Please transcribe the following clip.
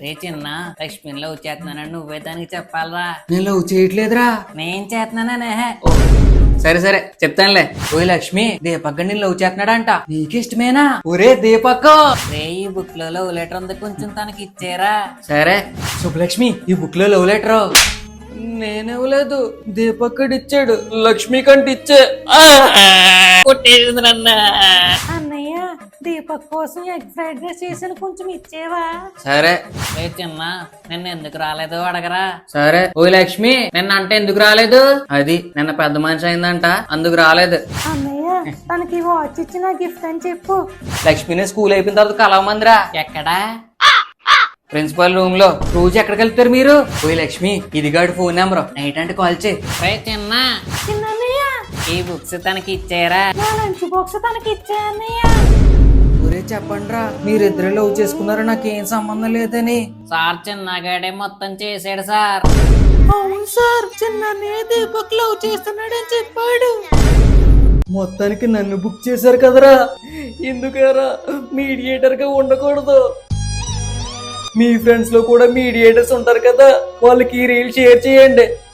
రే చిన్న లక్ష్మి లవ్ చేస్తున్నానని నువ్వే దానికి చెప్పాలరా. నేను లవ్ చేయట్లేదురా. నేను చేస్తున్నానే. సరే సరే చెప్తానులే. ఓయ్ లక్ష్మి, దీపక్ నేను లవ్ చేస్తున్నాడంట. నీకు ఇష్టమేనా? ఒరే దీపక్, రే ఈ బుక్ లో లవ్ లెటర్ ఉంది, కొంచెం తనకి ఇచ్చేరా. సరే శుభలక్ష్మి, ఈ బుక్ లో లవ్ లెటర్ నేనివ్వలేదు, దీపక్ ఇచ్చాడు. లక్ష్మి కంటే ఇచ్చే అన్నయ్య దీపక్ కోసం ఎగ్ ఫ్రైడ్ రైస్ చేసిన, కొంచెం ఇచ్చేవా. సరే. రే చిన్న నిన్న ఎందుకు రాలేదు అడగరా. సరే. ఓయ్ లక్ష్మి, నిన్న అంటే ఎందుకు రాలేదు? అది నిన్న పెద్ద మనిషి అయిందంట, అందుకు రాలేదు. అన్నయ్య తనకి వాచ్ ఇచ్చిన గిఫ్ట్ అని చెప్పు. లక్ష్మిని స్కూల్ అయిపోయిన తర్వాత కలవమందిరా. ఎక్కడా? ప్రిన్సిపల్ రూమ్ లో. రోజు ఎక్కడికి వెళ్తారు మీరు? ఓయ్ లక్ష్మి, ఇది గాడి ఫోన్ నెంబర్, నైట్ అంటే కాల్ చేయి. రే చిన్న ఈ బుక్స్ తనకి ఇచ్చేరా. లంచ్ బాక్స్ తనకి ఇచ్చే అన్నయ్య. ఒరే చెప్పండి రా, మీరిద్దరు లవ్ చేసుకున్నారో నాకేం సంబంధం లేదని. సార్ చిన్నగాడే మొత్తం చేసాడు సార్. అవును సార్, చిన్ననే దీపక్ లవ్ చేస్తున్నాడని చెప్పాడు. మొత్తానికి నన్ను బుక్ చేశారు కదరా. ఎందుకరా మీడియేటర్ గా ఉండకూడదు? మీ ఫ్రెండ్స్ లో కూడా మీడియేటర్స్ ఉంటారు కదా, వాళ్ళకి ఈ రీల్ షేర్ చేయండి.